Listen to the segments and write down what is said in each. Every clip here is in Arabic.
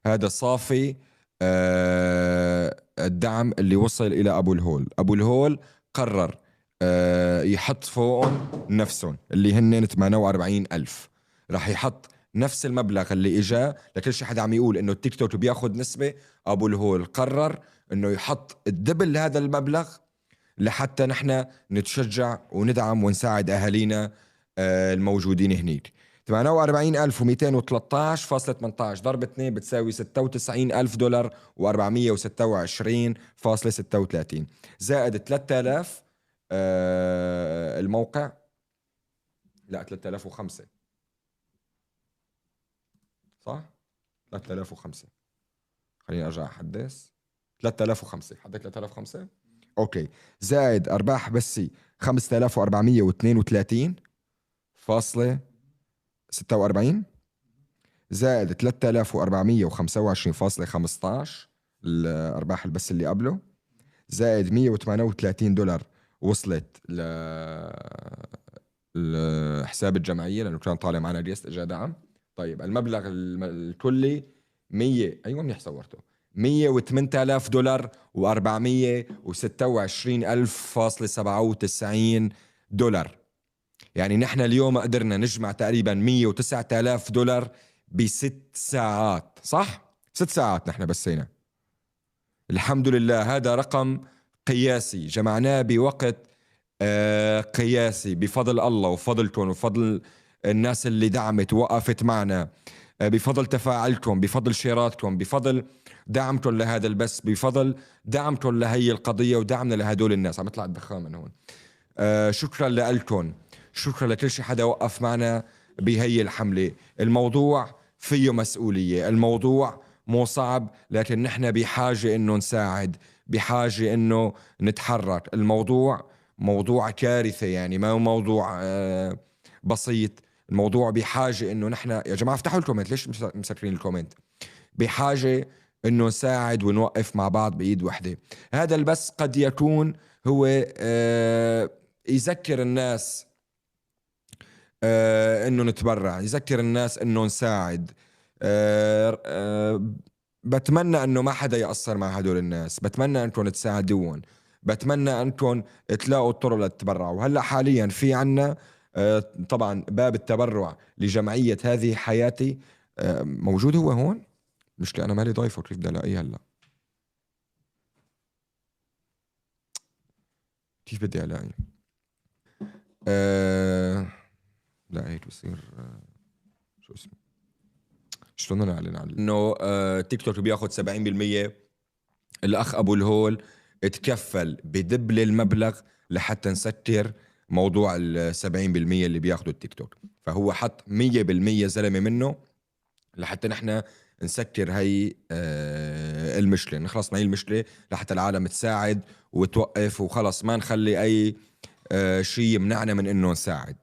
هذا صافي الدعم اللي وصل إلى أبو الهول. أبو الهول قرر يحط فوقهم نفسهم اللي هن 48,000. راح يحط نفس المبلغ اللي إجا لكل شي حدا عم يقول إنه التيك توك بياخد نسبة. أبو الهول قرر إنه يحط الدبل هذا المبلغ لحتى نحن نتشجع وندعم ونساعد أهالينا الموجودين هنيك. 48,213.18 ضرب 2 بتساوي $96,000 و426.36 زائد 3000 الموقع. لا 3005 صح؟ 3005 خليني ارجع احدث. 3005 حدك 3005 اوكي. زائد ارباح بسي 5432.46 زائد 3425.15 الارباح البث اللي قبله زائد $138 وصلت لحساب الجمعية لأنه كان طالع معنا ريست إجا دعم. طيب المبلغ الكلي 100 أيوة منيح صورته $108,000 و426,000.97 يعني نحن اليوم قدرنا نجمع تقريبا $109,000 ب6 ساعات. صح؟ 6 ساعات نحن بسينا. الحمد لله هذا رقم قياسي جمعناه بوقت قياسي بفضل الله وفضلكم وفضل الناس اللي دعمت ووقفت معنا، بفضل تفاعلكم، بفضل شيراتكم، بفضل دعمكم لهذا البث، بفضل دعمكم لهي القضية ودعمنا لهدول الناس. عم يطلع الدخان من هون. شكرا لكم، شكرا لكل شي حدا وقف معنا بهي الحملة. الموضوع فيه مسؤولية، الموضوع مو صعب، لكن نحن بحاجة انه نساعد، بحاجة انه نتحرك. الموضوع موضوع كارثة، يعني ما هو موضوع بسيط. الموضوع بحاجة انه نحن يا جماعة افتحوا الكومنت، ليش مسكرين الكومنت؟ بحاجة انه نساعد ونوقف مع بعض بإيد وحدة. هذا البث قد يكون هو يذكر الناس انه نتبرع، يذكر الناس انه نساعد. بتمنى انه ما حدا يقصر مع هدول الناس، بتمنى انكم تساعدون، بتمنى انكم تلاقوا الطرق للتبرع. وهلا حاليا في عنا طبعا باب التبرع لجمعية هذه حياتي موجود. هو هون مشكلة انا مالي ضايفه، كيف بدي الاقيه هلا؟ كيف بدي الاقيه؟ لا هيك بصير شو اسمه، شلون نعلن عنه؟ انه تيك توك بياخد 70%. الاخ ابو الهول اتكفل بدبل المبلغ لحتى نسكر موضوع 70% اللي بياخده التيك توك، فهو حط 100% زلمة منه لحتى نحن نسكر هي المشكلة، نخلص من هي المشكلة لحتى العالم تساعد وتوقف، وخلص ما نخلي اي شيء يمنعنا من انه نساعد.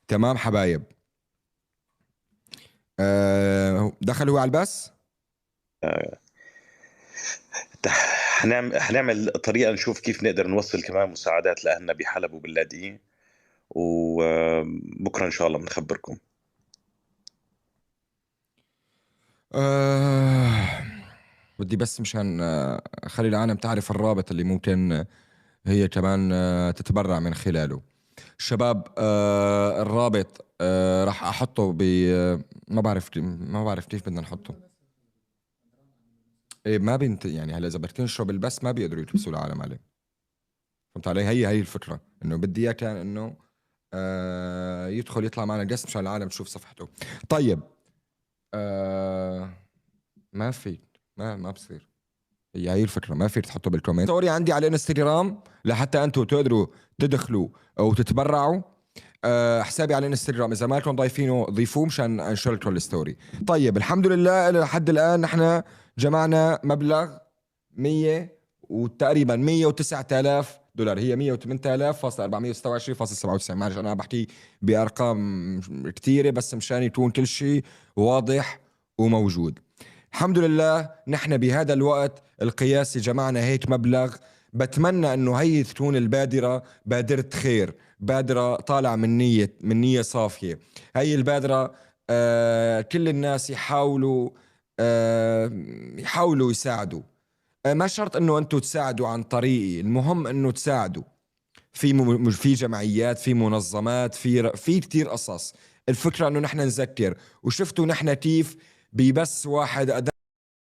تمام حبايب؟ دخل هو على البث. حنعمل طريقة نشوف كيف نقدر نوصل كمان مساعدات لأهلنا بحلب وباللاذقية، وبكرة إن شاء الله بنخبركم. بدي بس مشان خلي العالم تعرف الرابط اللي ممكن هي كمان تتبرع من خلاله. شباب الرابط راح احطه ما بعرف كيف بدنا نحطه. ايه ما بنت يعني هلا اذا بدك تنشره بالبث ما بيقدروا يكبسوا العالم عليه. فهمت علي؟ هي الفكرة، انه بدي اياه كان انه يدخل يطلع معنا جست مشان العالم تشوف صفحته. طيب ما في ما بصير. هي الفكرة، ما فيك تحطه بالكومنت. ستوري عندي على الانستغرام لحتى انتم تقدروا تدخلوا او تتبرعوا. حسابي على الانستغرام اذا ما لكم ضايفينه ضيفوه مشان انشر لكم الستوري. طيب الحمد لله لحد الان نحن جمعنا مبلغ 100 وتقريبا $109,000. هي 108,426.97. معلش انا بحكي بارقام كثيره بس مشان يكون كل شيء واضح وموجود. الحمد لله نحن بهذا الوقت القياسي جمعنا هيك مبلغ. بتمنى انه هي تكون البادرة بادرة خير، بادرة طالعة من نية صافية. هي البادرة كل الناس يحاولوا يساعدوا. ما شرط انه انتم تساعدوا عن طريقي، المهم انه تساعدوا في جمعيات، في منظمات، في كتير قصص. الفكرة انه نحن نذكر. وشفتوا نحن كيف ببس واحد